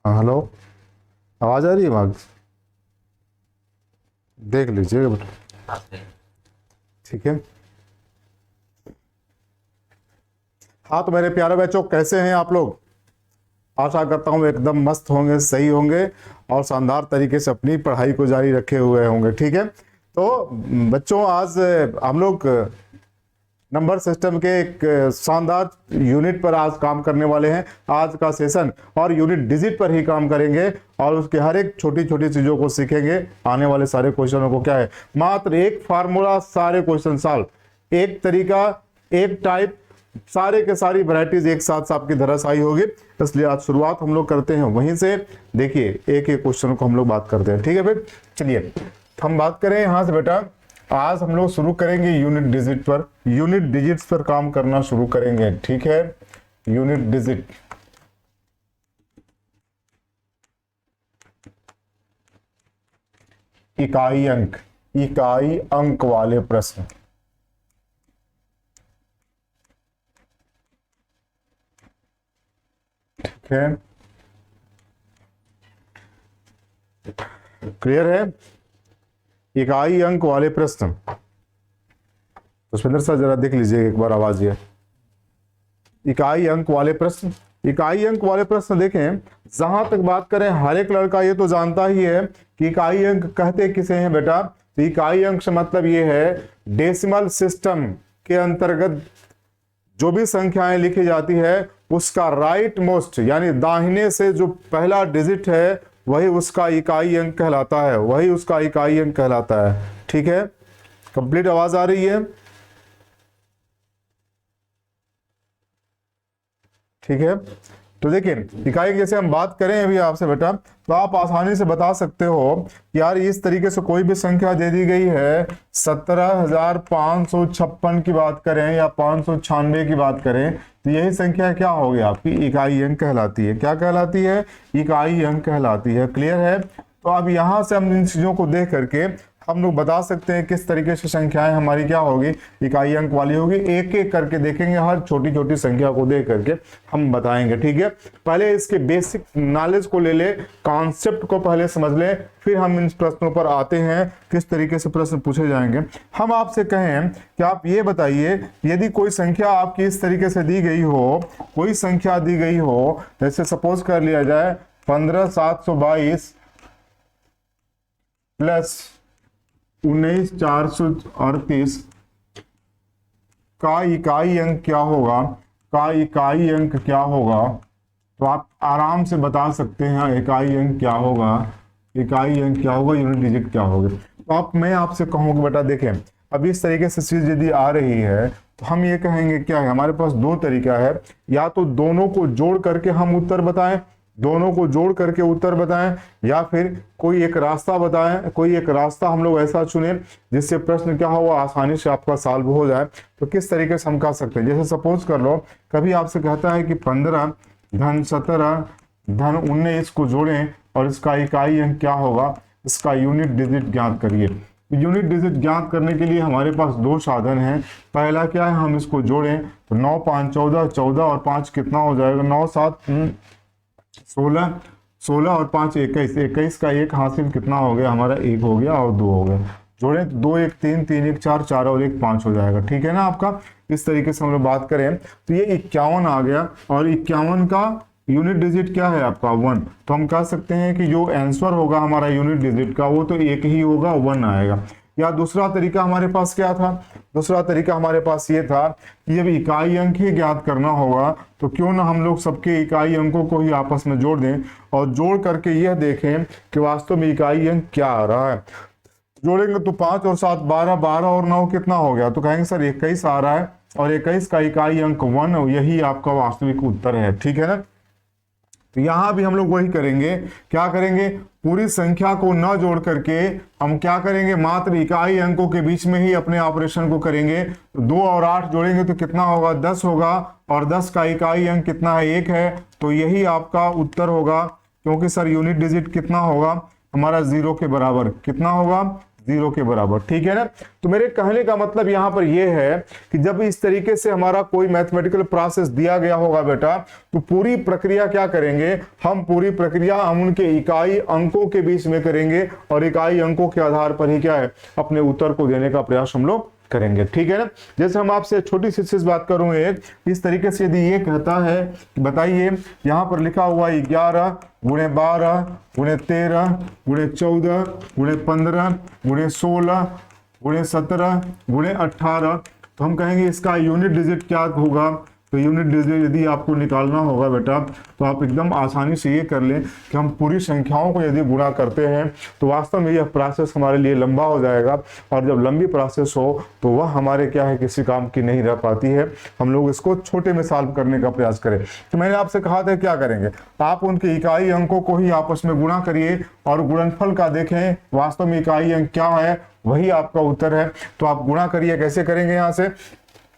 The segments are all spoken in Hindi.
हाँ हेलो। आवाज आ रही है आवाज? देख लीजिएगा बेटा। ठीक है। हाँ तो मेरे प्यारे बच्चों, कैसे हैं आप लोग? आशा करता हूँ एकदम मस्त होंगे, सही होंगे और शानदार तरीके से अपनी पढ़ाई को जारी रखे हुए होंगे। ठीक है। तो बच्चों, आज हम लोग नंबर सिस्टम के एक शानदार यूनिट पर आज काम करने वाले हैं। आज का सेशन और यूनिट डिजिट पर ही काम करेंगे और उसके हर एक छोटी छोटी चीजों को सीखेंगे। आने वाले सारे क्वेश्चनों को क्या है, मात्र एक फार्मूला सारे क्वेश्चन सॉल्व, एक तरीका, एक टाइप, सारे के सारी वैरायटीज एक साथ आपकी धराशायी होगी। इसलिए आज शुरुआत हम लोग करते हैं वहीं से। देखिए, एक एक क्वेश्चन को हम लोग बात करते हैं। ठीक है फिर चलिए हम बात करें यहां से बेटा। आज हम लोग शुरू करेंगे यूनिट डिजिट पर, यूनिट डिजिट्स पर काम करना शुरू करेंगे। ठीक है, यूनिट डिजिट। इकाई अंक वाले प्रश्न। ठीक है, क्लियर है? इकाई अंक वाले प्रश्न। पुष्पेंद्र सर जरा देख लीजिए एक बार, आवाज ये। इकाई अंक वाले प्रश्न, इकाई अंक वाले प्रश्न देखें। जहां तक बात करें, हर एक लड़का ये तो जानता ही है कि इकाई अंक कहते किसे हैं बेटा। तो इकाई अंक से मतलब ये है डेसिमल सिस्टम के अंतर्गत जो भी संख्याएं लिखी जाती है उसका राइट मोस्ट यानी दाहिने से जो पहला डिजिट है वही उसका इकाई अंक कहलाता है, वही उसका इकाई अंक कहलाता है। ठीक है, कंप्लीट आवाज आ रही है? ठीक है, तो देखिए इकाई जैसे हम बात करें अभी आपसे बेटा, तो आप आसानी से बता सकते हो कि यार इस तरीके से कोई भी संख्या दे दी गई है, 17,556 की बात करें या 596 की बात करें, तो यही संख्या क्या होगी आपकी इकाई अंक कहलाती है। क्या कहलाती है? इकाई अंक कहलाती है। क्लियर है? तो अब यहां से हम इन चीजों को देख करके हम लोग बता सकते हैं किस तरीके से संख्याएं हमारी क्या होगी, इकाई अंक वाली होगी। एक एक करके देखेंगे, हर छोटी छोटी संख्या को देख करके हम बताएंगे। ठीक है, पहले इसके बेसिक नॉलेज को ले ले, कॉन्सेप्ट को पहले समझ ले, फिर हम इन प्रश्नों पर आते हैं किस तरीके से प्रश्न पूछे जाएंगे। हम आपसे कहें कि आप ये बताइए, यदि कोई संख्या आपकी इस तरीके से दी गई हो, कोई संख्या दी गई हो, जैसे सपोज कर लिया जाए 15,722 प्लस 19,438 का इकाई अंक क्या होगा, का इकाई अंक क्या होगा। तो आप आराम से बता सकते हैं इकाई अंक क्या होगा, इकाई अंक क्या होगा, यूनिट डिजिट क्या होगा। तो मैं आपसे कहूँगा बेटा देखें, अब इस तरीके से चीज यदि आ रही है तो हम ये कहेंगे क्या है, हमारे पास दो तरीका है, या तो दोनों को जोड़ करके हम उत्तर बताएं, दोनों को जोड़ करके उत्तर बताएं, या फिर कोई एक रास्ता बताएं, कोई एक रास्ता हम लोग ऐसा चुने जिससे प्रश्न क्या हो आसानी से आपका सॉल्व हो जाए। तो किस तरीके से हम कह सकते हैं, जैसे सपोज कर लो कभी आपसे कहता है कि 15 धन 17 धन 19 को जोड़ें और इसका इकाई अंक क्या होगा, इसका यूनिट डिजिट ज्ञात करिए। यूनिट डिजिट ज्ञात करने के लिए हमारे पास दो साधन हैं। पहला क्या है, हम इसको जोड़ें तो 9 5 14, 14 और 5 कितना हो जाएगा, 9 7 16, 16 और 5 21, 21 का एक हासिल कितना हो गया हमारा, एक हो गया और दो हो गया। जोड़े तो 2 1 3, 3 1 4, 4 और 1 5 हो जाएगा। ठीक है ना आपका। इस तरीके से हम लोग बात करें तो ये 51 आ गया और 51 का यूनिट डिजिट क्या है आपका 1। तो हम कह सकते हैं कि जो आंसर होगा हमारा यूनिट डिजिट का वो तो एक ही होगा, 1 आएगा। या दूसरा तरीका हमारे पास क्या था, दूसरा तरीका हमारे पास ये था कि जब इकाई अंक ही ज्ञात करना होगा तो क्यों ना हम लोग सबके इकाई अंकों को ही आपस में जोड़ दें और जोड़ करके यह देखें कि वास्तव में इकाई अंक क्या आ रहा है। जोड़ेंगे तो 5 और 7 12, 12 और 9 कितना हो गया, तो कहेंगे सर 21 आ रहा है और 21 का इकाई अंक 1, यही आपका वास्तविक उत्तर है। ठीक है ना। तो यहां भी हम लोग वही करेंगे, क्या करेंगे, पूरी संख्या को न जोड़ करके हम क्या करेंगे, मात्र इकाई अंकों के बीच में ही अपने ऑपरेशन को करेंगे। तो 2 और 8 जोड़ेंगे तो कितना होगा, 10 होगा और 10 का इकाई अंक कितना है, 1 है। तो यही आपका उत्तर होगा, क्योंकि सर यूनिट डिजिट कितना होगा हमारा 0 के बराबर, कितना होगा 0 के बराबर। ठीक है ना। तो मेरे कहने का मतलब यहां पर यह है कि जब इस तरीके से हमारा कोई मैथमेटिकल प्रोसेस दिया गया होगा बेटा, तो पूरी प्रक्रिया क्या करेंगे हम, पूरी प्रक्रिया हम उनके इकाई अंकों के बीच में करेंगे और इकाई अंकों के आधार पर ही क्या है अपने उत्तर को देने का प्रयास हम लोग करेंगे। ठीक है ना। जैसे हम आपसे छोटी सी बात करूं एक, इस तरीके से यदि ये कहता है कि बताइए यहां पर लिखा हुआ 11 गुणे 12 गुणे 13 गुणे 14 गुणे 15 गुणे 16 गुणे 17 गुणे 18, तो हम कहेंगे इसका यूनिट डिजिट क्या होगा। तो यूनिट डिजिट यदि आपको निकालना होगा बेटा, तो आप एकदम आसानी से ये कर लें कि हम पूरी संख्याओं को यदि गुणा करते हैं तो वास्तव में यह प्रोसेस हमारे लिए लंबा हो जाएगा, और जब लंबी प्रोसेस हो तो वह हमारे क्या है किसी काम की नहीं रह पाती है। हम लोग इसको छोटे में सॉल्व करने का प्रयास करें। तो मैंने आपसे कहा था क्या करेंगे, आप उनके इकाई अंकों को ही आपस में गुणा करिए और गुणनफल का देखें वास्तव में इकाई अंक क्या है, वही आपका उत्तर है। तो आप गुणा करिए, कैसे करेंगे, यहाँ से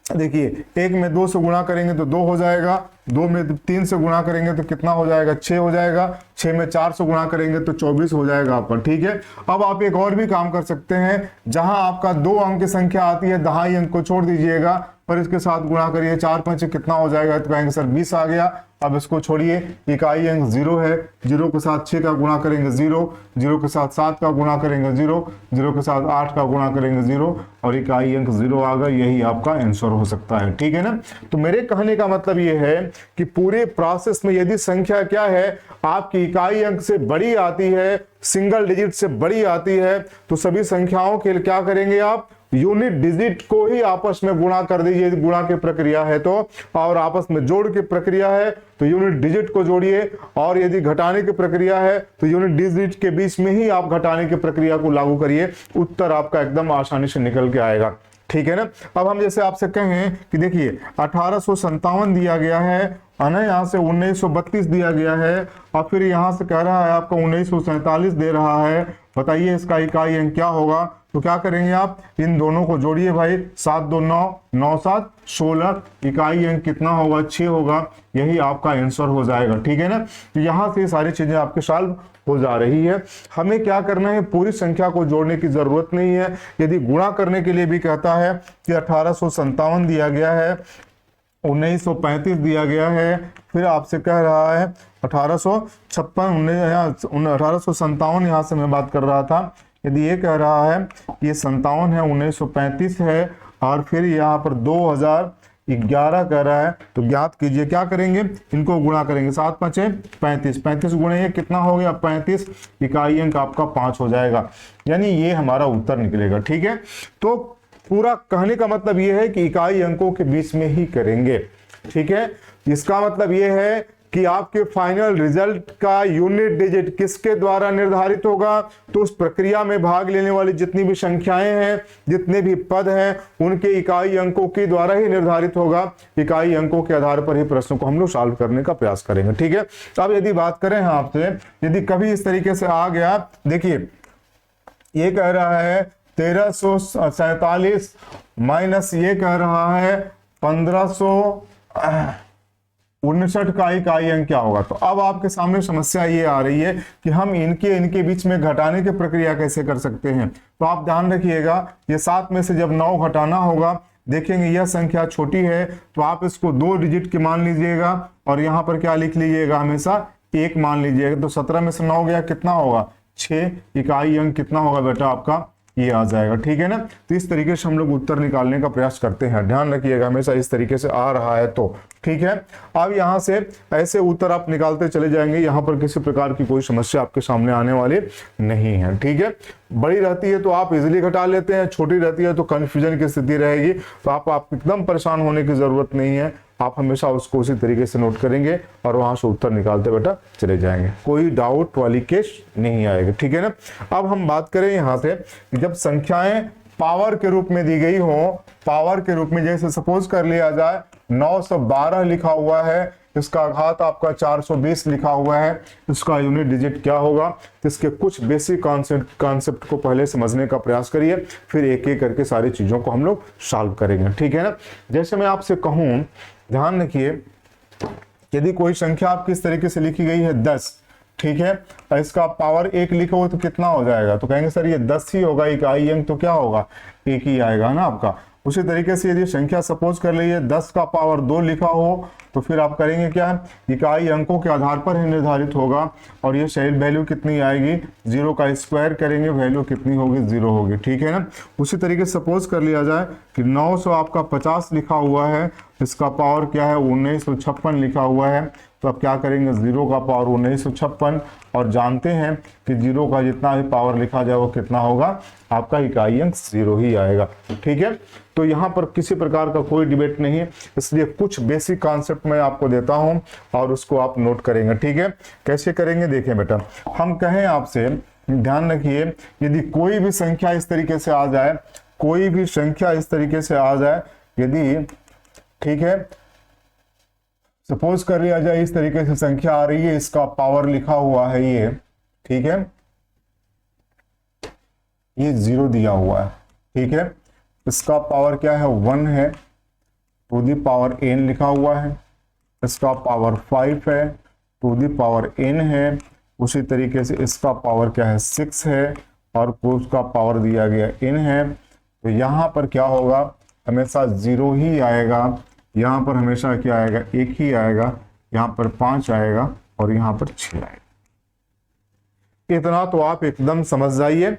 देखिए 1 में 2 से गुणा करेंगे तो 2 हो जाएगा, 2 में 3 से गुणा करेंगे तो कितना हो जाएगा 6 हो जाएगा, 6 में 4 से गुणा करेंगे तो 24 हो जाएगा आपका। ठीक है। अब आप एक और भी काम कर सकते हैं, जहां आपका 2 अंक की संख्या आती है दहाई अंक को छोड़ दीजिएगा पर इसके साथ गुणा करिए, 4 5 कितना हो जाएगा, तो कहेंगे सर 20 आ गया। अब इसको छोड़िए, इकाई अंक 0 है, 0 के साथ 6 का गुणा करेंगे 0, 0 के साथ 7 का गुणा करेंगे 0, 0 के साथ 8 का गुणा करेंगे 0 और इकाई अंक 0 आ गया। यही आपका आंसर हो सकता है। ठीक है ना। तो मेरे कहने का मतलब ये है कि पूरे प्रोसेस में यदि संख्या क्या है आपकी इकाई अंक से बड़ी आती है, सिंगल डिजिट से बड़ी आती है, तो सभी संख्याओं के लिए क्या करेंगे आप यूनिट डिजिट को ही आपस में गुणा कर दीजिए, गुणा की प्रक्रिया है तो, और आपस में जोड़ की प्रक्रिया है तो यूनिट डिजिट को जोड़िए, और यदि घटाने की प्रक्रिया है तो यूनिट डिजिट के बीच में ही आप घटाने की प्रक्रिया को लागू करिए, उत्तर आपका एकदम आसानी से निकल के आएगा। ठीक है ना। अब हम जैसे आपसे कहें कि देखिए 1857 दिया गया है, यहाँ से 1932 दिया गया है, और फिर यहाँ से कह रहा है आपका 1947 दे रहा है, बताइए इसका इकाई अंक क्या होगा। तो क्या करेंगे आप इन दोनों को जोड़िए भाई, 7 2 9 9 7 16, इकाई अंक कितना होगा 6 होगा, यही आपका आंसर हो जाएगा। ठीक है ना। तो यहाँ से सारी चीजें आपके सॉल्व हो जा रही है। हमें क्या करना है, पूरी संख्या को जोड़ने की जरूरत नहीं है। यदि गुणा करने के लिए भी कहता है कि 1857 दिया गया है, 1935 दिया गया है, फिर आपसे कह रहा है 1856 1857 यहाँ से मैं बात कर रहा था, यदि ये कह रहा है ये 57 है, 1935 है, और फिर यहाँ पर 2011 कह रहा है, तो ज्ञात कीजिए क्या करेंगे, इनको गुणा करेंगे, 7 5 35, 35 गुणे ये कितना हो गया 35, इकाई अंक आपका 5 हो जाएगा, यानी ये हमारा उत्तर निकलेगा। ठीक है। तो पूरा कहने का मतलब ये है कि इकाई अंकों के बीच में ही करेंगे। ठीक है। इसका मतलब ये है कि आपके फाइनल रिजल्ट का यूनिट डिजिट किसके द्वारा निर्धारित होगा, तो उस प्रक्रिया में भाग लेने वाली जितनी भी संख्याएं हैं, जितने भी पद हैं, उनके इकाई अंकों के द्वारा ही निर्धारित होगा। इकाई अंकों के आधार पर ही प्रश्न को हम लोग सॉल्व करने का प्रयास करेंगे। ठीक है। तो अब यदि बात करें आपसे, यदि कभी इस तरीके से आ गया, देखिए ये कह रहा है 1347 माइनस ये कह रहा है 1559 का इकाई अंक क्या होगा। तो अब आपके सामने समस्या ये आ रही है कि हम इनके बीच में घटाने की प्रक्रिया कैसे कर सकते हैं। तो आप ध्यान रखिएगा, ये 7 में से जब 9 घटाना होगा, देखेंगे यह संख्या छोटी है तो आप इसको 2 डिजिट की मान लीजिएगा और यहाँ पर क्या लिख लीजिएगा, हमेशा 1 मान लीजिएगा। तो 17 में से 9 गया, कितना होगा 6, इकाई अंक कितना होगा बेटा आपका ये आ जाएगा। ठीक है ना। तो इस तरीके से हम लोग उत्तर निकालने का प्रयास करते हैं, ध्यान रखिएगा हमेशा इस तरीके से आ रहा है तो। ठीक है। अब यहाँ से ऐसे उत्तर आप निकालते चले जाएंगे, यहाँ पर किसी प्रकार की कोई समस्या आपके सामने आने वाली नहीं है। ठीक है। बड़ी रहती है तो आप इजिली घटा लेते हैं, छोटी रहती है तो कंफ्यूजन की स्थिति रहेगी, तो आप एकदम परेशान होने की जरूरत नहीं है। आप हमेशा उसको उसी तरीके से नोट करेंगे और वहां से उत्तर निकालते बेटा चले जाएंगे, कोई डाउट वाली केस नहीं आएगी। ठीक है ना। अब हम बात करें यहाँ से कि जब संख्याएं पावर के रूप में दी गई हो, पावर के रूप में जैसे सपोज कर लिया जाए 912 लिखा हुआ है, इसका घात आपका 420 लिखा हुआ है, इसका यूनिट डिजिट क्या होगा। तो इसके कुछ बेसिक कॉन्सेप्ट को पहले समझने का प्रयास करिए, फिर एक एक करके सारी चीजों को हम लोग सॉल्व करेंगे। ठीक है ना। जैसे मैं आपसे कहूं, ध्यान रखिए, यदि कोई संख्या आपकी इस तरीके से लिखी गई है 10, ठीक है। और इसका पावर 1 लिखा हो तो कितना हो जाएगा, तो कहेंगे सर ये 10 ही होगा, इकाई अंक तो क्या होगा 1 ही आएगा ना आपका। उसी तरीके से यदि संख्या सपोज कर लीजिए 10 का पावर 2 लिखा हो तो फिर आप करेंगे क्या, इकाई अंकों के आधार पर ही निर्धारित होगा, और ये सही वैल्यू कितनी आएगी, 0 का स्क्वायर करेंगे वैल्यू कितनी होगी, 0 होगी, ठीक है ना। उसी तरीके से सपोज कर लिया जाए कि 900 आपका 50 लिखा हुआ है, इसका पावर क्या है 1956 लिखा हुआ है, तो अब क्या करेंगे 0 का पावर 1956, और जानते हैं कि 0 का जितना भी पावर लिखा जाए वो कितना होगा, आपका इकाई अंक 0 ही आएगा, ठीक है। तो यहाँ पर किसी प्रकार का कोई डिबेट नहीं है, इसलिए कुछ बेसिक कॉन्सेप्ट मैं आपको देता हूँ और उसको आप नोट करेंगे, ठीक है। कैसे करेंगे देखें बेटा, हम कहें आपसे, ध्यान रखिए, यदि कोई भी संख्या इस तरीके से आ जाए, कोई भी संख्या इस तरीके से आ जाए, यदि ठीक है, सपोज कर लिया जाए इस तरीके से संख्या आ रही है, इसका पावर लिखा हुआ है ये, ठीक है, ये 0 दिया हुआ है, ठीक है, इसका पावर क्या है 1 है, टू दी पावर n लिखा हुआ है, इसका पावर 5 है, टू दी पावर n है, उसी तरीके से इसका पावर क्या है 6 है, और उसका पावर दिया गया n है, तो यहाँ पर क्या होगा, हमेशा 0 ही आएगा, यहाँ पर हमेशा क्या आएगा 1 ही आएगा, यहाँ पर 5 आएगा, और यहाँ पर 6 आएगा। इतना तो आप एकदम समझ जाइए।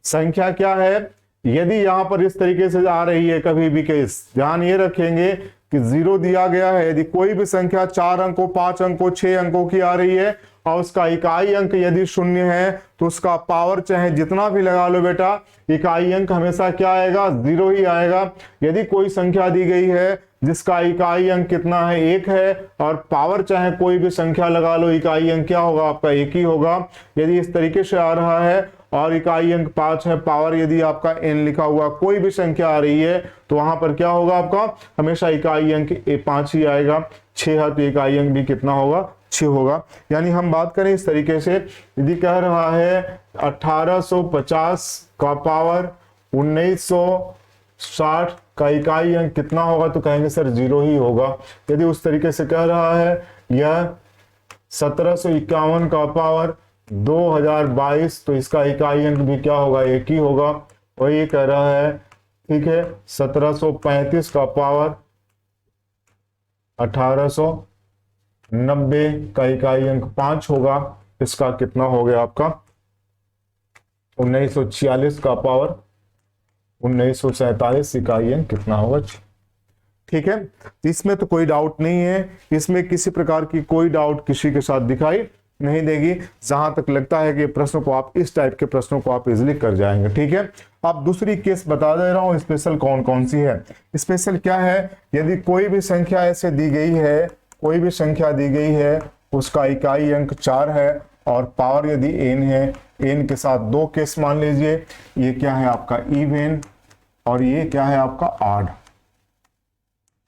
संख्या क्या है, यदि यहाँ पर इस तरीके से आ रही है कभी भी केस, ध्यान ये रखेंगे कि 0 दिया गया है, यदि कोई भी संख्या 4 अंकों 5 अंकों 6 अंकों की आ रही है और उसका इकाई अंक यदि 0 है तो उसका पावर चाहे जितना भी लगा लो बेटा, इकाई अंक हमेशा क्या आएगा 0 ही आएगा। यदि कोई संख्या दी गई है जिसका इकाई अंक कितना है 1 है, और पावर चाहे कोई भी संख्या लगा लो, इकाई अंक क्या होगा आपका 1 ही होगा। यदि इस तरीके से आ रहा है और इकाई अंक 5 है, पावर यदि आपका n लिखा हुआ कोई भी संख्या आ रही है तो वहां पर क्या होगा आपका हमेशा इकाई अंक 5 ही आएगा। 6 है तो इकाई अंक भी कितना होगा 6 होगा। यानी हम बात करें इस तरीके से, यदि कह रहा है 1850 का पावर 1960 का इकाई अंक कितना होगा, तो कहेंगे सर 0 ही होगा। यदि उस तरीके से कह रहा है यह 1751 का पावर 2022 तो इसका इकाई अंक भी क्या होगा 1 ही होगा। और ये कह रहा है ठीक है 1735 का पावर 1890 का इकाई अंक 5 होगा, इसका कितना हो गया आपका 1946 का पावर 1947 इकाई अंक कितना होगा। ठीक है, इसमें तो कोई डाउट नहीं है, इसमें किसी प्रकार की कोई डाउट किसी के साथ दिखाई नहीं देगी। जहां तक लगता है कि प्रश्नों को आप इस टाइप के प्रश्नों को आप इजिली कर जाएंगे। ठीक है, अब दूसरी केस बता दे रहा हूं स्पेशल कौन कौन सी है। स्पेशल क्या है, यदि कोई भी संख्या ऐसे दी गई है, कोई भी संख्या दी गई है उसका इकाई अंक 4 है और पावर यदि n है, n के साथ दो केस मान लीजिए, ये क्या है आपका इवन और ये क्या है आपका ऑड।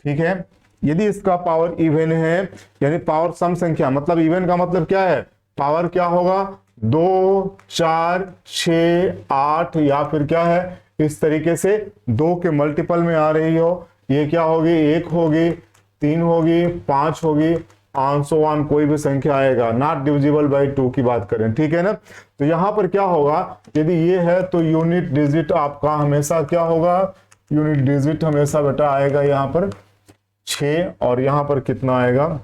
ठीक है, यदि इसका पावर इवन है यानी पावर सम संख्या, मतलब इवन का मतलब क्या है, पावर क्या होगा 2 4 6 8 या फिर क्या है इस तरीके से 2 के मल्टीपल में आ रही हो, ये क्या होगी 1 होगी 3 होगी 5 होगी ऑन सो ऑन कोई भी संख्या आएगा, नॉट डिविजिबल बाय 2 की बात करें। ठीक है ना, तो यहां पर क्या होगा यदि ये है तो यूनिट डिजिट आपका हमेशा क्या होगा, यूनिट डिजिट हमेशा बेटा आएगा यहाँ पर 6 और यहां पर कितना आएगा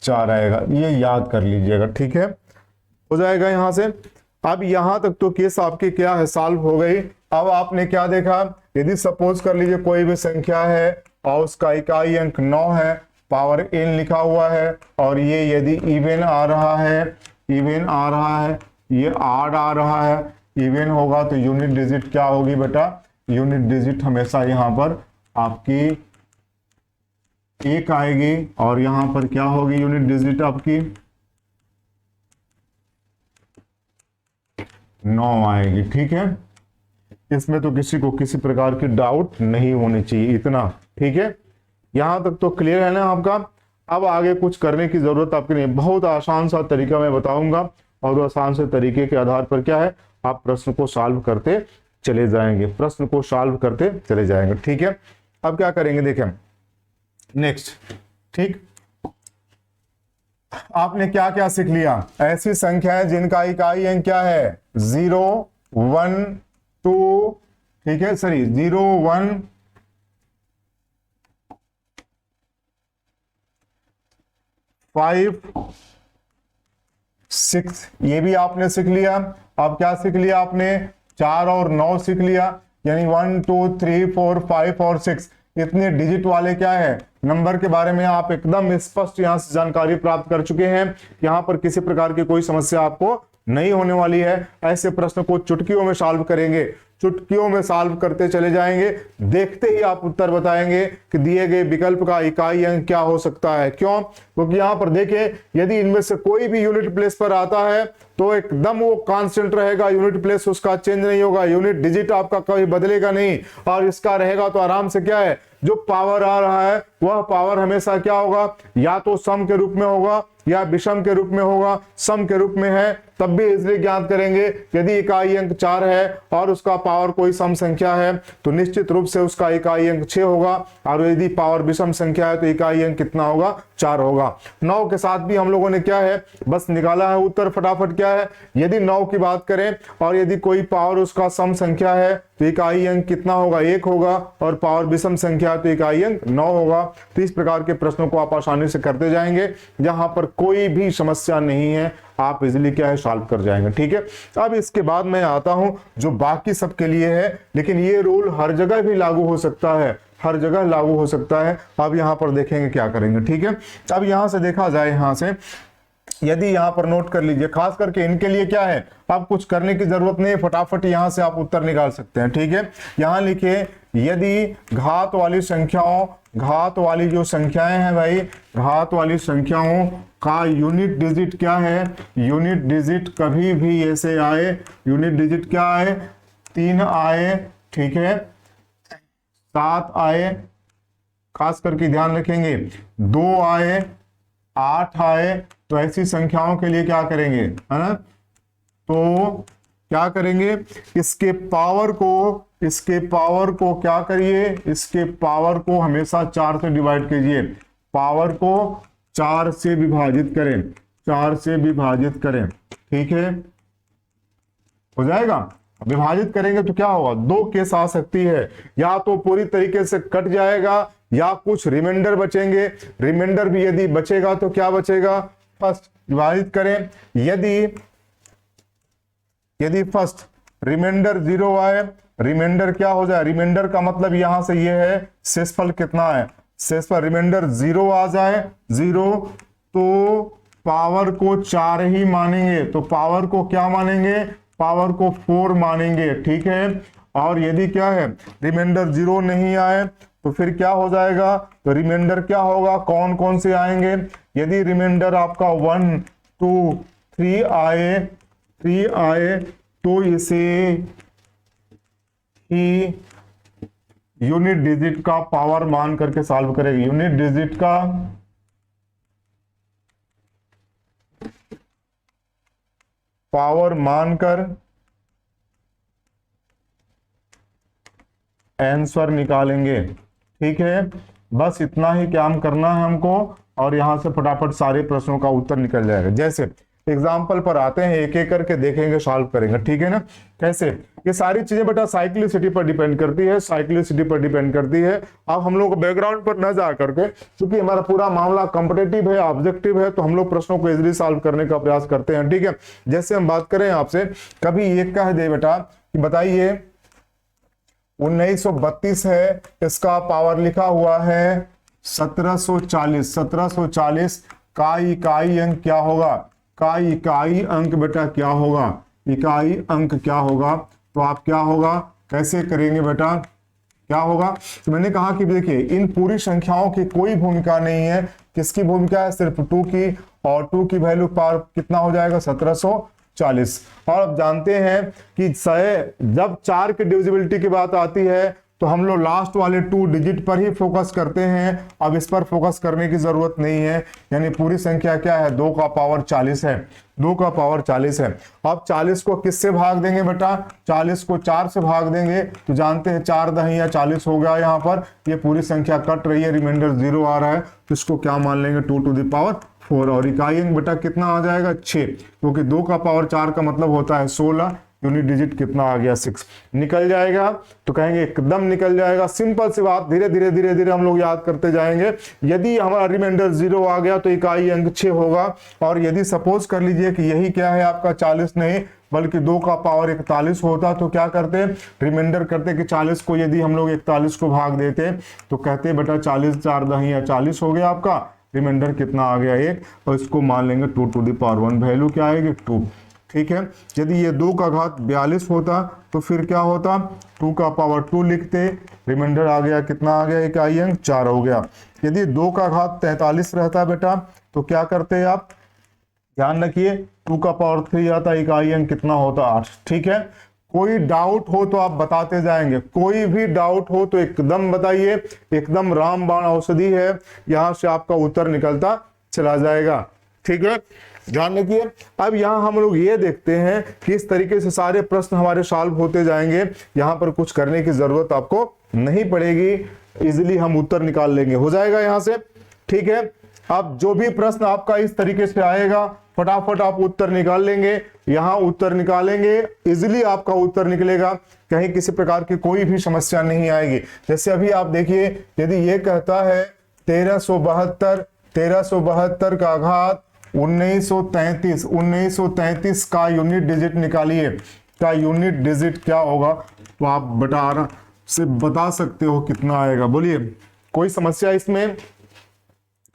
4 आएगा, ये याद कर लीजिएगा। ठीक है, हो जाएगा यहां से। अब यहां तक तो केस आपकी क्या है सॉल्व हो गई। अब आपने क्या देखा, यदि सपोज कर लीजिए कोई भी संख्या है और उसका इकाई अंक 9 है, पावर n लिखा हुआ है और ये यदि इवन आ रहा है, इवन आ रहा है, ये ऑड आ रहा है, इवन होगा तो यूनिट डिजिट क्या होगी बेटा, यूनिट डिजिट हमेशा यहां पर आपकी 1 आएगी और यहां पर क्या होगी यूनिट डिजिट आपकी 9 आएगी। ठीक है, इसमें तो किसी को किसी प्रकार की डाउट नहीं होनी चाहिए, इतना ठीक है। यहां तक तो क्लियर है ना आपका। अब आगे कुछ करने की जरूरत आपकी नहीं, बहुत आसान सा तरीका मैं बताऊंगा और आसान से तरीके के आधार पर क्या है आप प्रश्न को सॉल्व करते चले जाएंगे, प्रश्न को सॉल्व करते चले जाएंगे। ठीक है, अब क्या करेंगे देखें नेक्स्ट। ठीक, आपने क्या क्या सीख लिया? ऐसी संख्याएं जिनका इकाई अंक क्या है? 0, 1, 2, ठीक है, सॉरी 0, 1, 5, 6, ये भी आपने सीख लिया। अब क्या सीख लिया आपने? 4 और 9 सीख लिया, यानी 1, 2, 3, 4, 5 और 6 इतने डिजिट वाले क्या है नंबर के बारे में आप एकदम स्पष्ट यहां से जानकारी प्राप्त कर चुके हैं। यहां पर किसी प्रकार की कोई समस्या आपको नहीं होने वाली है। ऐसे प्रश्न को चुटकियों में सॉल्व करेंगे, चुटकियों में सॉल्व करते चले जाएंगे, देखते ही आप उत्तर बताएंगे कि दिए गए विकल्प का इकाई अंक क्या हो सकता है। क्यों? क्योंकि यहां पर देखें, यदि इनमें से कोई भी यूनिट प्लेस पर आता है तो एकदम वो कांस्टेंट रहेगा, यूनिट प्लेस उसका चेंज नहीं होगा, यूनिट डिजिट आपका कभी बदलेगा नहीं, और इसका रहेगा तो आराम से क्या है, जो पावर आ रहा है वह पावर हमेशा क्या होगा, या तो सम के रूप में होगा या विषम के रूप में होगा। सम के रूप में है तब भी इसलिए ज्ञात करेंगे, यदि इकाई अंक 4 है और उसका पावर कोई सम संख्या है तो निश्चित रूप से उसका इकाई अंक 6 होगा, और यदि पावर विषम संख्या है तो इकाई अंक कितना होगा? 4 होगा। 9 के साथ भी हम लोगों ने क्या है, बस निकाला है उत्तर फटाफट। क्या है? यदि 9 की बात करें और यदि कोई पावर उसका सम संख्या है तो इकाई अंक कितना होगा? 1 होगा, और पावर विषम संख्या तो इकाई अंक 9 होगा। तो इस प्रकार के प्रश्नों को आप आसानी से करते जाएंगे, जहां पर कोई भी समस्या नहीं है, आप इजिली क्या है सॉल्व कर जाएंगे। ठीक है, अब इसके बाद मैं आता हूं जो बाकी सबके लिए है, लेकिन ये रूल हर जगह भी लागू हो सकता है, हर जगह लागू हो सकता है। अब यहां पर देखेंगे क्या करेंगे। ठीक है, अब यहां से देखा जाए, यहां से यदि यहां पर नोट कर लीजिए, खास करके इनके लिए क्या है, अब कुछ करने की जरूरत नहीं है, फटाफट यहां से आप उत्तर निकाल सकते हैं। ठीक है, यहां लिखिए, यदि घात वाली संख्याओं, घात वाली जो संख्याएं हैं भाई, घात वाली संख्याओं का यूनिट डिजिट क्या है? यूनिट डिजिट कभी भी ऐसे आए, यूनिट डिजिट क्या आए? 3 आए, ठीक है, 7 आए, खास करके ध्यान रखेंगे, 2 आए, 8 आए, तो ऐसी संख्याओं के लिए क्या करेंगे, है ना, तो क्या करेंगे, इसके पावर को क्या करिए, इसके पावर को हमेशा 4 से डिवाइड कीजिए, पावर को 4 से विभाजित करें, 4 से विभाजित करें। ठीक है, हो जाएगा। विभाजित करेंगे तो क्या होगा, 2 केस आ सकती है, या तो पूरी तरीके से कट जाएगा या कुछ रिमाइंडर बचेंगे। रिमाइंडर भी यदि बचेगा तो क्या बचेगा, फर्स्ट विभाजित करें, यदि फर्स्ट रिमाइंडर 0 आए, रिमाइंडर क्या हो जाए, रिमाइंडर का मतलब यहां से ये है शेषफल कितना है, शेषफल रिमाइंडर 0 आ जाए, 0, तो पावर को 4 ही मानेंगे, तो पावर को क्या मानेंगे, पावर को 4 मानेंगे। ठीक है, और यदि क्या है, रिमाइंडर 0 नहीं आए तो फिर क्या हो जाएगा, तो रिमाइंडर क्या होगा, कौन कौन से आएंगे, यदि रिमाइंडर आपका 1, 2, 3 आए तो इसे ही यूनिट डिजिट का पावर मान करके सॉल्व करेंगे। यूनिट डिजिट का पावर मानकर आंसर निकालेंगे। ठीक है, बस इतना ही काम करना है हमको, और यहां से फटाफट सारे प्रश्नों का उत्तर निकल जाएगा। जैसे एग्जाम्पल पर आते हैं, एक एक करके देखेंगे, सॉल्व करेंगे। ठीक है ना, कैसे, ये सारी चीजें बेटा साइक्लिसिटी पर डिपेंड करती है, साइक्लिसिटी पर डिपेंड करती है। अब हम लोग बैकग्राउंड पर न जा करके, क्योंकि हमारा पूरा मामला कॉम्पिटिटिव है, ऑब्जेक्टिव है, तो हम लोग प्रश्नों को इजीली सॉल्व करने का प्रयास करते हैं। ठीक है, जैसे हम बात करें आपसे, कभी एक कह दे बेटा कि बताइए 1932 है, इसका पावर लिखा हुआ है 1740, 1740 का इकाई अंक क्या होगा, का इकाई अंक बेटा क्या होगा, इकाई अंक क्या होगा, तो आप क्या होगा, कैसे करेंगे बेटा, क्या होगा, तो मैंने कहा कि देखिए इन पूरी संख्याओं की कोई भूमिका नहीं है, किसकी भूमिका है, सिर्फ 2 की, और 2 की वैल्यू पावर कितना हो जाएगा, 1740। और अब जानते हैं कि जब 4 की डिविजिबिलिटी की बात आती है तो हम लोग लास्ट वाले 2 डिजिट पर ही फोकस करते हैं, अब इस पर फोकस करने की जरूरत नहीं है। यानी पूरी संख्या क्या है, 2 का पावर 40 है, 2 का पावर 40 है। अब 40 को किससे भाग देंगे बेटा, 40 को 4 से भाग देंगे, तो जानते हैं 4 दही या 40 हो गया, यहाँ पर ये पूरी संख्या कट रही है, रिमाइंडर 0 आ रहा है, तो इसको क्या मान लेंगे, 2 टू द पावर 4 और इकाई अंक बेटा कितना आ जाएगा 6, क्योंकि 2 का पावर 4 का मतलब होता है 16, यूनिट डिजिट कितना आ गया 6। निकल जाएगा तो कहेंगे एकदम निकल जाएगा, सिंपल सी बात, धीरे धीरे धीरे धीरे हम लोग याद करते जाएंगे। यदि हमारा रिमाइंडर 0 आ गया तो इकाई अंक 6 होगा, और यदि सपोज कर लीजिए कि यही क्या है आपका 40 नहीं बल्कि 2 का पावर 41 होता, तो क्या करते, रिमाइंडर करते कि 40 को यदि हम लोग 41 को भाग देते तो कहते बेटा 40 4 दहिया 40 हो गया आपका, रिमाइंडर कितना आ गया 1, और इसको मान लेंगे 2 टू द पावर 1, वैल्यू क्या आएगी 2। ठीक है, यदि ये 2 का घात 42 होता तो फिर क्या होता, 2 का पावर 2 लिखते, रिमाइंडर आ गया कितना आ गया इकाई अंक 4 हो गया। यदि 2 का घात 43 रहता बेटा तो क्या करते आप, ध्यान रखिए 2 का पावर 3 आता, इकाई अंक कितना होता 8। ठीक है, कोई डाउट हो तो आप बताते जाएंगे, कोई भी डाउट हो तो एकदम बताइए, एकदम रामबाण औषधि है, यहां से आपका उत्तर निकलता चला जाएगा। ठीक है, ध्यान रखिए। अब यहाँ हम लोग ये देखते हैं कि इस तरीके से सारे प्रश्न हमारे सॉल्व होते जाएंगे, यहाँ पर कुछ करने की जरूरत आपको नहीं पड़ेगी, इजिली हम उत्तर निकाल लेंगे, हो जाएगा यहाँ से। ठीक है, अब जो भी प्रश्न आपका इस तरीके से आएगा फटाफट आप उत्तर निकाल लेंगे, यहाँ उत्तर निकालेंगे, इजिली आपका उत्तर निकलेगा, कहीं किसी प्रकार की कोई भी समस्या नहीं आएगी। जैसे अभी आप देखिए, यदि ये कहता है 1372 का घात 1933 का यूनिट डिजिट निकालिए, का यूनिट डिजिट क्या होगा, तो आप बटा से बता सकते हो कितना आएगा, बोलिए कोई समस्या इसमें,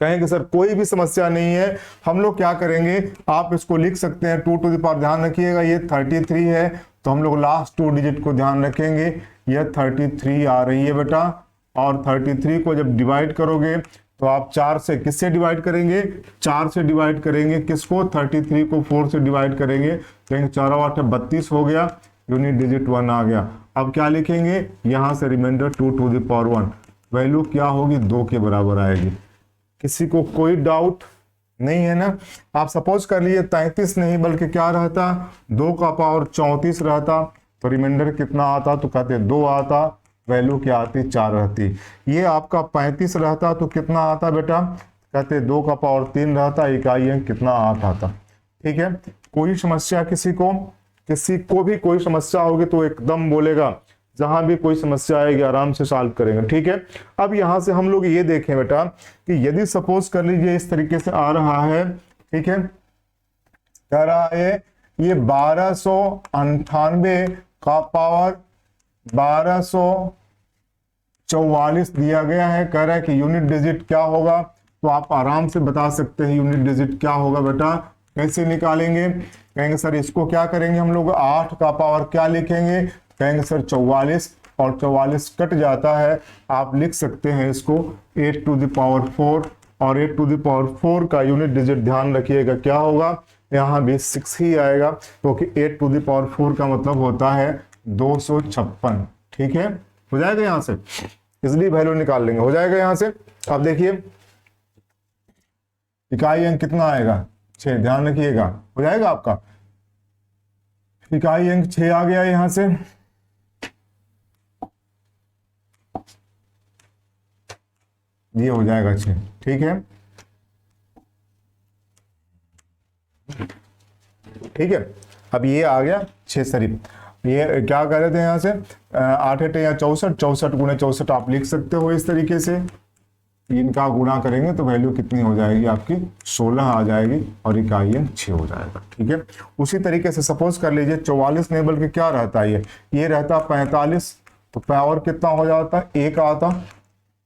कहेंगे सर कोई भी समस्या नहीं है। हम लोग क्या करेंगे, आप इसको लिख सकते हैं 2 टू द पावर, ध्यान रखिएगा ये 33 है तो हम लोग लास्ट 2 डिजिट को ध्यान रखेंगे, यह 33 आ रही है बेटा, और 33 को जब डिवाइड करोगे तो आप 4 से किससे डिवाइड करेंगे, 4 से डिवाइड करेंगे, किसको 33 को 4 से डिवाइड करेंगे, कहेंगे 4 8 32 हो गया, यूनिट डिजिट 1 आ गया। अब क्या लिखेंगे, यहां से reminder 2 to the power 1, value क्या होगी 2 के बराबर आएगी। किसी को कोई डाउट नहीं है ना। आप सपोज कर लिए 33 नहीं बल्कि क्या रहता, 2 का पावर 34 रहता तो रिमाइंडर कितना आता, तो कहते 2 आता, वैल्यू क्या आती 4 रहती। ये आपका 35 रहता तो कितना आता बेटा, कहते 2 का पावर 3 रहता, इकाई अंक कितना 8 आता। ठीक है, कोई समस्या किसी को भी कोई समस्या होगी तो एकदम बोलेगा, जहां भी कोई समस्या आएगी आराम से सॉल्व करेंगे। ठीक है, अब यहां से हम लोग ये देखें बेटा कि यदि सपोज कर लीजिए इस तरीके से आ रहा है, ठीक है, कह रहा है ये 1298 का पावर 1244 दिया गया है, कह रहा है कि यूनिट डिजिट क्या होगा, तो आप आराम से बता सकते हैं यूनिट डिजिट क्या होगा बेटा। कैसे निकालेंगे, कहेंगे सर इसको क्या करेंगे हम लोग, 8 का पावर क्या लिखेंगे, कहेंगे सर 44, और 44 कट जाता है, आप लिख सकते हैं इसको 8 टू द पावर 4, और 8 टू द पावर 4 का यूनिट डिजिट ध्यान रखिएगा क्या होगा, यहाँ भी 6 ही आएगा, क्योंकि 8 टू द पावर 4 का मतलब होता है 256। ठीक है, हो जाएगा यहाँ से, इसलिए वैल्यू निकाल लेंगे, हो जाएगा यहाँ से। अब देखिए इकाई अंक कितना आएगा 6, ध्यान रखिएगा, हो जाएगा आपका इकाई अंक 6 आ गया यहां से। ये हो जाएगा 6। ठीक है, ठीक है, अब ये आ गया 6 शरीफ। ये क्या कर रहे थे यहाँ से 8 8 या 64, 64 गुणे 64 आप लिख सकते हो इस तरीके से, इनका गुणा करेंगे तो वैल्यू कितनी हो जाएगी आपकी 16 आ जाएगी, और इकाई अंक 6 हो जाएगा। ठीक है, उसी तरीके से सपोज कर लीजिए 44 नहीं बल्कि क्या रहता है ये रहता 45, तो पावर कितना हो जाता 1 आता,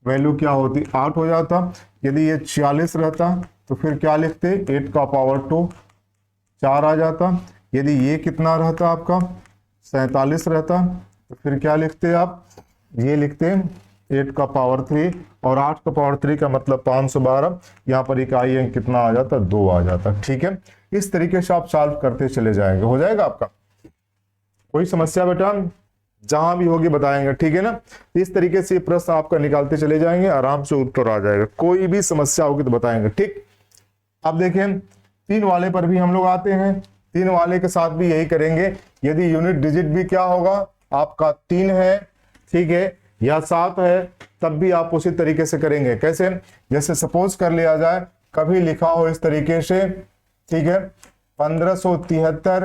वैल्यू क्या होती 8 हो जाता। यदि ये 46 रहता तो फिर क्या लिखते 8 का पावर 2 4 आ जाता। यदि ये कितना रहता आपका 47 रहता तो फिर क्या लिखते आप, ये लिखते 8 का पावर 3, और 8 का पावर 3 का मतलब 512, यहाँ पर इकाई अंक कितना आ जाता 2 आ जाता। ठीक है, इस तरीके से आप सॉल्व करते चले जाएंगे, हो जाएगा आपका। कोई समस्या बेटा जहां भी होगी बताएंगे, ठीक है ना। इस तरीके से प्रश्न आपका निकालते चले जाएंगे, आराम से उत्तर आ जाएगा, कोई भी समस्या होगी तो बताएंगे। ठीक, अब देखें 3 वाले पर भी हम लोग आते हैं, 3 वाले के साथ भी यही करेंगे। यदि यूनिट डिजिट भी क्या होगा आपका 3 है, ठीक है, या 7 है, तब भी आप उसी तरीके से करेंगे। कैसे, जैसे सपोज कर लिया जाए कभी लिखा हो इस तरीके से, ठीक है। 1573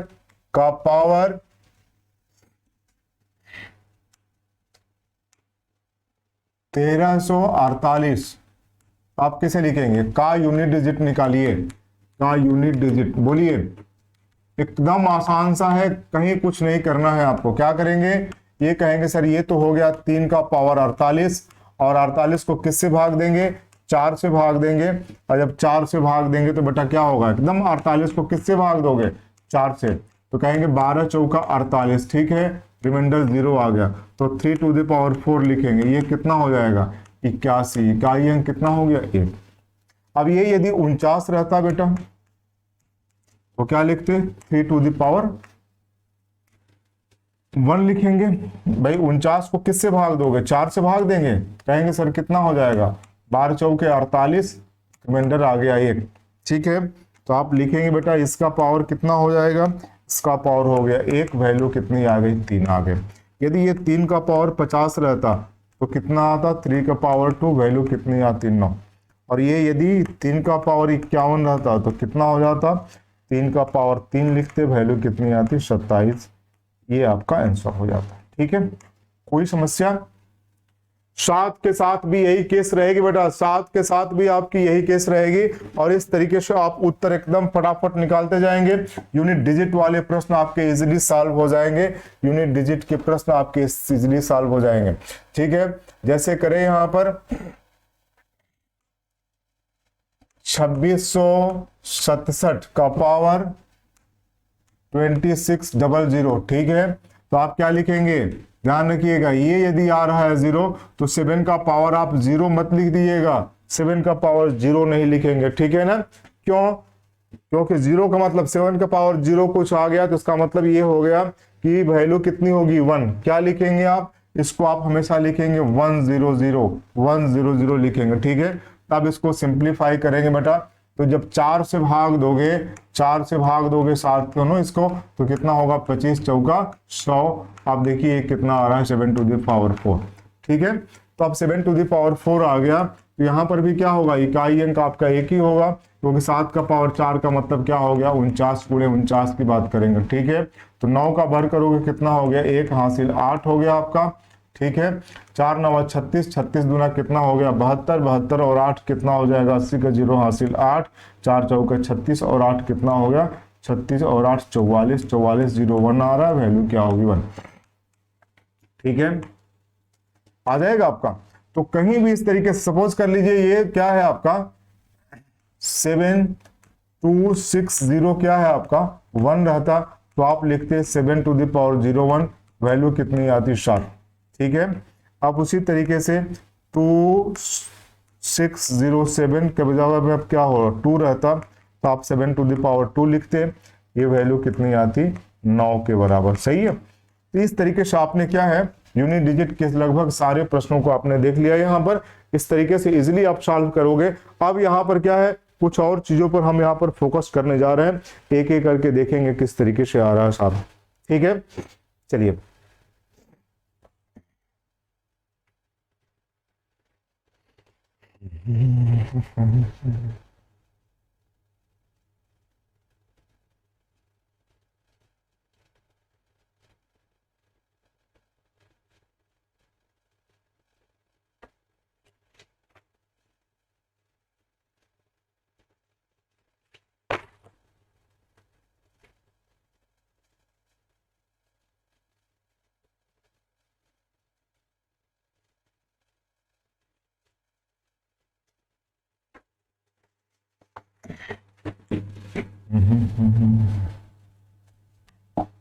का पावर 1348, आप कैसे लिखेंगे? का यूनिट डिजिट निकालिए, का यूनिट डिजिट बोलिए। एकदम आसान सा है, कहीं कुछ नहीं करना है आपको। क्या करेंगे? ये कहेंगे सर ये तो हो गया 3 का पावर 48, और 48 को किससे भाग देंगे? 4 से भाग देंगे। और जब 4 से भाग देंगे तो बेटा क्या होगा? एकदम 48 को किससे भाग दोगे? 4 से। तो कहेंगे 12 चौका 48, ठीक है, रिमाइंडर 0 आ गया, तो 3 टू द पावर 4 लिखेंगे। ये कितना हो जाएगा? 81। इकाई अंक कितना हो गया? 1। अब ये यदि 49 रहता बेटा तो क्या लिखते? 3 टू द पावर 1 लिखेंगे। भाई 49 को किससे भाग दोगे? 4 से भाग देंगे। कहेंगे सर कितना हो जाएगा? 12 चौके 48, रिमाइंडर आ गया 1, ठीक है। तो आप लिखेंगे बेटा इसका पावर कितना हो जाएगा? इसका पावर हो गया 1, वैल्यू कितनी आ गई? 3 आ गई। यदि ये 3 का पावर 50 रहता तो कितना आता? 3 का पावर 2, वैल्यू कितनी आती? 9। और ये यदि 3 का पावर 51 रहता तो कितना हो जाता? 3 का पावर 3 लिखते, वैल्यू कितनी आती? 27। ये आपका आंसर हो जाता है, ठीक है। कोई समस्या? 7 के साथ भी यही केस रहेगी बेटा, 7 के साथ भी आपकी यही केस रहेगी। और इस तरीके से आप उत्तर एकदम फटाफट निकालते जाएंगे। यूनिट डिजिट वाले प्रश्न आपके इजीली सॉल्व हो जाएंगे, यूनिट डिजिट के प्रश्न आपके इजीली सॉल्व हो जाएंगे, ठीक है। जैसे करें यहां पर 2667 का पावर 2600, ठीक है। तो आप क्या लिखेंगे? ध्यान रखिएगा, ये यदि आ रहा है 0 तो 7 का पावर आप 0 मत लिख दीजिएगा, 7 का पावर 0 नहीं लिखेंगे, ठीक है ना। क्यों? क्योंकि 0 का मतलब 7 का पावर 0 कुछ आ गया तो इसका मतलब ये हो गया कि वैल्यू कितनी होगी? 1। क्या लिखेंगे आप? इसको आप हमेशा लिखेंगे 100 लिखेंगे, ठीक है। तब इसको सिंप्लीफाई करेंगे बेटा, तो जब 4 से भाग दोगे, 4 से भाग दोगे साथ दोनों इसको, तो कितना होगा? 25 चौका 100। आप देखिए कितना आ रहा है? 7 टू द पावर 4, ठीक है। तो अब 7 टू द पावर 4 आ गया, तो यहाँ पर भी क्या होगा? इकाई अंक आपका 1 ही होगा, क्योंकि 7 का पावर 4 का मतलब क्या हो गया? 49 गुणे 49 की बात करेंगे, ठीक है। तो 9 का भर करोगे कितना हो गया? 1 हासिल 8 हो गया आपका, ठीक है। 4 9 36, 36 दूना कितना हो गया? 72, 72 और 8 कितना हो जाएगा? 80 का 0 हासिल 8, 4 चौका 36 और 8 कितना हो गया? 36 और 8 44, 44 0 1 आ रहा है, वैल्यू क्या होगी? 1, ठीक है। आ जाएगा आपका। तो कहीं भी इस तरीके से सपोज कर लीजिए ये क्या है आपका? 7260 क्या है आपका? 1 रहता तो आप लिखते 7 टू द पावर 01, वैल्यू कितनी आती? 7, ठीक है। अब उसी तरीके से 2607 के बजाय में अब क्या होगा? 2 रहता तो आप 7 टू द पावर 2 लिखते, ये वैल्यू कितनी आती? 9 के बराबर, सही है। तो इस तरीके से आपने क्या है, यूनिट डिजिट के लगभग सारे प्रश्नों को आपने देख लिया यहाँ पर। इस तरीके से इजीली आप सॉल्व करोगे। अब यहाँ पर क्या है, कुछ और चीजों पर हम यहाँ पर फोकस करने जा रहे हैं, एक एक करके देखेंगे किस तरीके से आ रहा है सारा, ठीक है। चलिए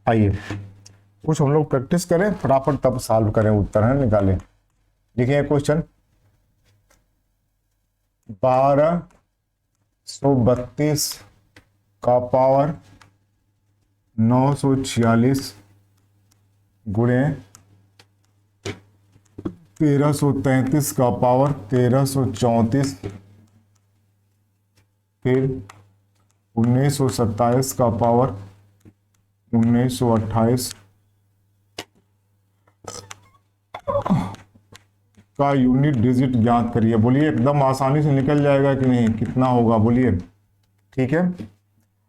आइए कुछ हम लोग प्रैक्टिस करें फटाफट, तब सॉल्व करें, उत्तर है निकालें। देखिए क्वेश्चन 1232 का पावर 946 गुणे 1333 का पावर 1334, फिर 1927 का पावर 1928, का यूनिट डिजिट ज्ञात करिए। बोलिए एकदम आसानी से निकल जाएगा कि नहीं, कितना होगा बोलिए। ठीक है,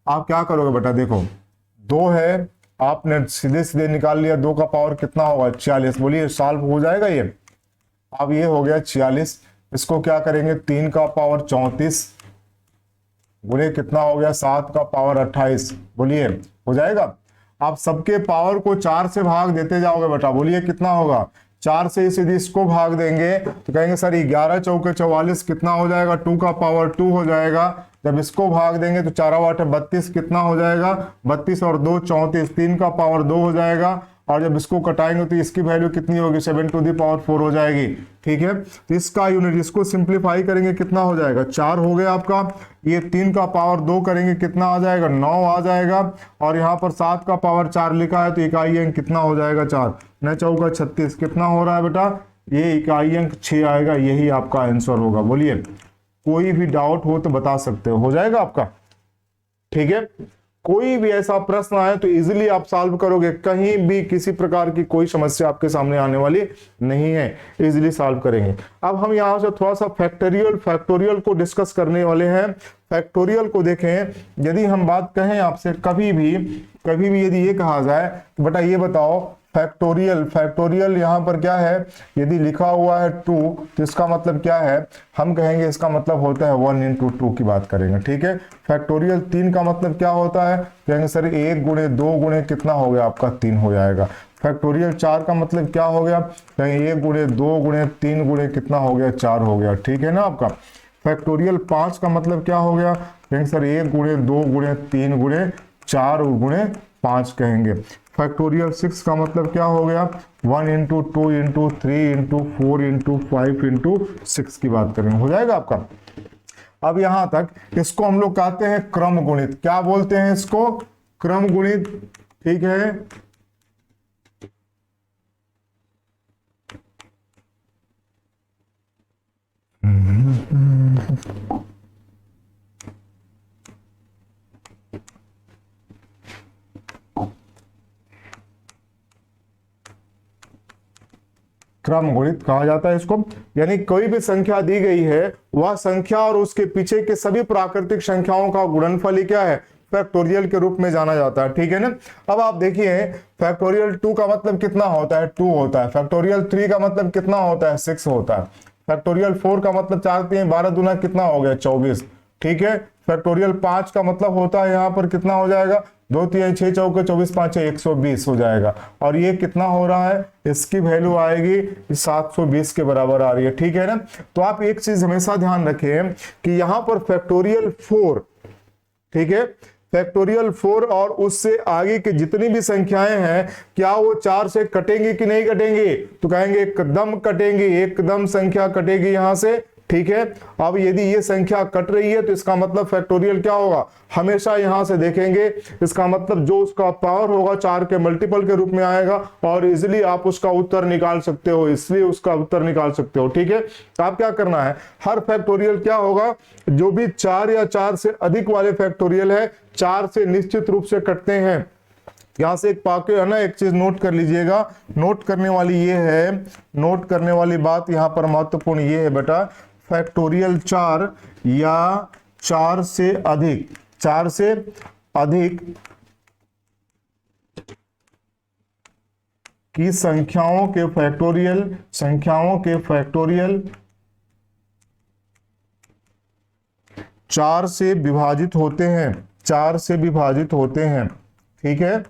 आप क्या करोगे बेटा, देखो 2 है, आपने सीधे सीधे निकाल लिया, 2 का पावर कितना होगा 46। बोलिए सॉल्व हो जाएगा ये। अब ये हो गया 46, इसको क्या करेंगे 3 का पावर 34 गुणे कितना हो गया 7 का पावर 28। बोलिए हो जाएगा। आप सबके पावर को 4 से भाग देते जाओगे बेटा, बोलिए कितना होगा, 4 से सीधे इसको भाग देंगे तो कहेंगे सर 11 चौके 44 कितना हो जाएगा, 2 का पावर 2 हो जाएगा। जब इसको भाग देंगे तो 4 8 32 कितना हो जाएगा, 32 और 2 34, 3 का पावर 2 हो जाएगा। और जब इसको कटाएंगे तो इसकी वैल्यू कितनी होगी, 7 टू द पावर 4 हो जाएगी। ठीक है, तो इसका यूनिट, इसको सिंप्लीफाई करेंगे कितना हो जाएगा, 4 हो गया आपका। ये 3 का पावर 2 करेंगे कितना आ जाएगा, 9 आ जाएगा। और यहाँ पर 7 का पावर 4 लिखा है तो इकाई अंक कितना हो जाएगा 4, 9 चौका 36 कितना हो रहा है बेटा, ये इकाई अंक 6 आएगा। यही आपका आंसर होगा। बोलिए कोई भी डाउट हो तो बता सकते हो जाएगा आपका। ठीक है, कोई भी ऐसा प्रश्न आए तो इजीली आप सॉल्व करोगे, कहीं भी किसी प्रकार की कोई समस्या आपके सामने आने वाली नहीं है, इजीली सॉल्व करेंगे। अब हम यहां से थोड़ा सा फैक्टोरियल को डिस्कस करने वाले हैं। फैक्टोरियल को देखें, यदि हम बात कहें आपसे कभी भी यदि ये कहा जाए कि बेटा ये बताओ फैक्टोरियल यहाँ पर क्या है, यदि लिखा हुआ है 2 तो इसका मतलब क्या है, हम कहेंगे इसका मतलब होता है 1 इंटू 2 की बात करेंगे। ठीक है, फैक्टोरियल 3 का मतलब क्या होता है, कहेंगे सर 1 गुणे 2 गुणे कितना हो गया आपका 3 हो जाएगा। फैक्टोरियल 4 का मतलब क्या हो गया, कहेंगे 1 गुणे 2 गुणे 3 गुणे कितना हो गया 4 हो गया। ठीक है ना आपका। फैक्टोरियल 5 का मतलब क्या हो गया, कहेंगे सर 1 गुणे 2 गुणे 3 गुणे 4 गुणे 5 कहेंगे। फैक्टोरियल 6 का मतलब क्या हो गया, 1 into 2 into 3 into 4 into 5 into 6 की बात करेंगे, हो जाएगा आपका। अब यहां तक इसको हम लोग कहते हैं क्रम गुणित, क्या बोलते हैं इसको, क्रम गुणित। ठीक है, क्रम गुणित कहा जाता है इसको। यानी कोई भी संख्या दी गई है, वह संख्या और उसके पीछे के सभी प्राकृतिक संख्याओं का गुणनफल ही क्या है, फैक्टोरियल के रूप में जाना जाता है। ठीक है ना। अब आप देखिए फैक्टोरियल 2 का मतलब कितना होता है, 2 होता है। फैक्टोरियल 3 का मतलब कितना होता है, 6 होता है। फैक्टोरियल 4 का मतलब 4 3 12 दूना कितना हो गया 24। ठीक है, फैक्टोरियल 5 का मतलब होता है यहाँ पर कितना हो जाएगा, 2 3 6 चौके 24 5 120 हो जाएगा। और ये कितना हो रहा है, इसकी वैल्यू आएगी 720 के बराबर आ रही है। ठीक है ना। तो आप एक चीज हमेशा ध्यान रखें कि यहाँ पर फैक्टोरियल 4, ठीक है, फैक्टोरियल 4 और उससे आगे की जितनी भी संख्याएं हैं, क्या वो 4 से कटेंगी कि नहीं कटेंगी, तो कहेंगे एकदम कटेंगी, एकदम संख्या कटेगी यहां से। ठीक है, अब यदि ये संख्या कट रही है तो इसका मतलब फैक्टोरियल क्या होगा, हमेशा यहां से देखेंगे, इसका मतलब जो उसका पावर होगा 4 के मल्टीपल के रूप में आएगा और इजिली आप उसका उत्तर निकाल सकते हो, इसलिए उसका उत्तर निकाल सकते हो। ठीक है, आप क्या करना है, हर फैक्टोरियल क्या होगा, जो भी 4 या 4 से अधिक वाले फैक्टोरियल है 4 से निश्चित रूप से कटते हैं। यहां से एक पाके है ना, एक चीज नोट कर लीजिएगा, नोट करने वाली ये है, नोट करने वाली बात यहां पर महत्वपूर्ण ये है बेटा, फैक्टोरियल 4 या 4 से अधिक, 4 से अधिक की संख्याओं के फैक्टोरियल 4 से विभाजित होते हैं, 4 से विभाजित होते हैं। ठीक है,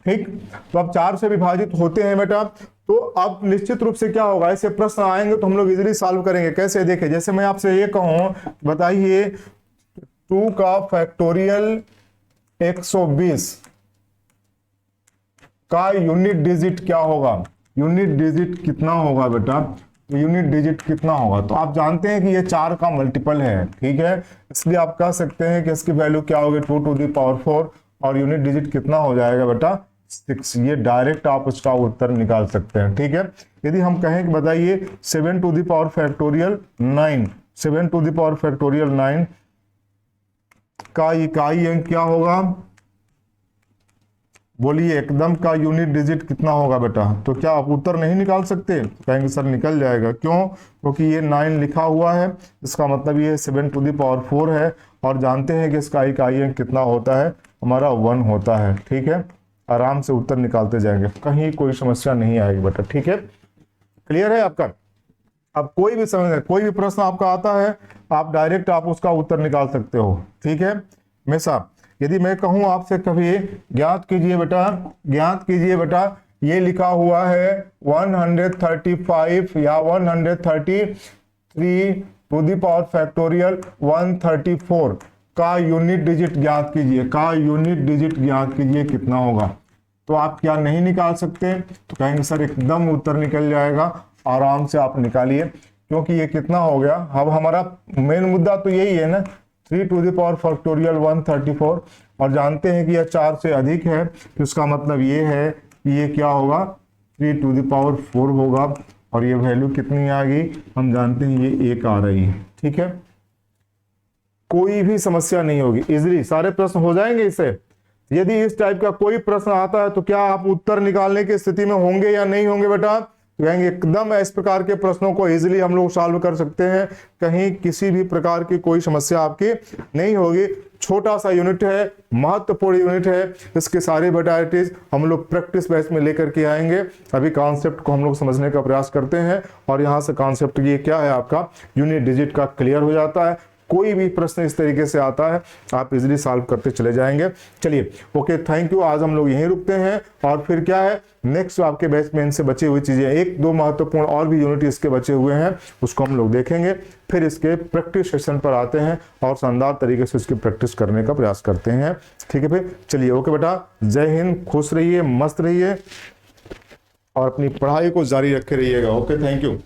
ठीक, तो अब 4 से विभाजित होते हैं बेटा, तो अब निश्चित रूप से क्या होगा, ऐसे प्रश्न आएंगे तो हम लोग इजीली सॉल्व करेंगे। कैसे, देखें, जैसे मैं आपसे ये कहूं, बताइए 2 का फैक्टोरियल 120 का यूनिट डिजिट क्या होगा, यूनिट डिजिट कितना होगा बेटा, यूनिट डिजिट कितना होगा, तो आप जानते हैं कि ये 4 का मल्टीपल है। ठीक है, इसलिए आप कह सकते हैं कि इसकी वैल्यू क्या होगी 2 टू द पावर 4 और यूनिट डिजिट कितना हो जाएगा बेटा 6। ये डायरेक्ट आप उसका उत्तर निकाल सकते हैं। ठीक है, यदि हम कहें कि बताइए 7 to the power factorial 9, 7 to the power factorial 9 का इकाई अंक क्या होगा, बोलिए एकदम का यूनिट डिजिट कितना होगा बेटा? तो क्या आप उत्तर नहीं निकाल सकते? कहेंगे सर निकल जाएगा। क्यों? क्योंकि ये 9 लिखा हुआ है, इसका मतलब ये 7⁴ है, और जानते हैं कि इसका इकाई अंक कितना होता है, हमारा 1 होता है। ठीक है, आराम से उत्तर निकालते जाएंगे, कहीं कोई समस्या नहीं आएगी बेटा। ठीक है, क्लियर है आपका? अब कोई भी समझ, कोई भी प्रश्न आपका आता है, आप डायरेक्ट आप उसका उत्तर निकाल सकते हो। ठीक है, हमेशा यदि मैं कहूं आपसे कभी ज्ञात कीजिए बेटा, ज्ञात कीजिए बेटा, ये लिखा हुआ है 135 या 133 टू द पावर फैक्टोरियल 134 का यूनिट डिजिट ज्ञात कीजिए, का यूनिट डिजिट ज्ञात कीजिए कितना होगा? तो आप क्या नहीं निकाल सकते? तो कहेंगे सर एकदम उत्तर निकल जाएगा, आराम से आप निकालिए, क्योंकि ये कितना हो गया। अब हमारा मेन मुद्दा तो यही है ना, 3 टू द पावर फैक्टोरियल 134, और जानते हैं कि यह 4 से अधिक है, तो इसका मतलब ये है कि ये क्या होगा, 3 टू द पावर 4 होगा, और ये वैल्यू कितनी आ गई, हम जानते हैं ये 1 आ रही है। ठीक है, कोई भी समस्या नहीं होगी, इजीली सारे प्रश्न हो जाएंगे इससे। यदि इस टाइप का कोई प्रश्न आता है तो क्या आप उत्तर निकालने की स्थिति में होंगे या नहीं होंगे बेटा? कहेंगे एकदम इस प्रकार के प्रश्नों को इजीली हम लोग सॉल्व कर सकते हैं, कहीं किसी भी प्रकार की कोई समस्या आपकी नहीं होगी। छोटा सा यूनिट है, महत्वपूर्ण यूनिट है, इसके सारे वेराइटीज हम लोग प्रैक्टिस बेस में लेकर के आएंगे। अभी कॉन्सेप्ट को हम लोग समझने का प्रयास करते हैं, और यहाँ से कॉन्सेप्ट ये क्या है आपका यूनिट डिजिट का क्लियर हो जाता है। कोई भी प्रश्न इस तरीके से आता है आप इजीली सॉल्व करते चले जाएंगे। चलिए ओके, थैंक यू। आज हम लोग यहीं रुकते हैं, और फिर क्या है नेक्स्ट आपके बैच में इनसे बची हुई चीजें, 1-2 महत्वपूर्ण और भी यूनिट इसके बचे हुए हैं, उसको हम लोग देखेंगे। फिर इसके प्रैक्टिस सेशन पर आते हैं और शानदार तरीके से इसकी प्रैक्टिस करने का प्रयास करते हैं। ठीक है, फिर चलिए ओके बेटा, जय हिंद, खुश रहिए, मस्त रहिए, और अपनी पढ़ाई को जारी रखे रहिएगा। Okay, thank you.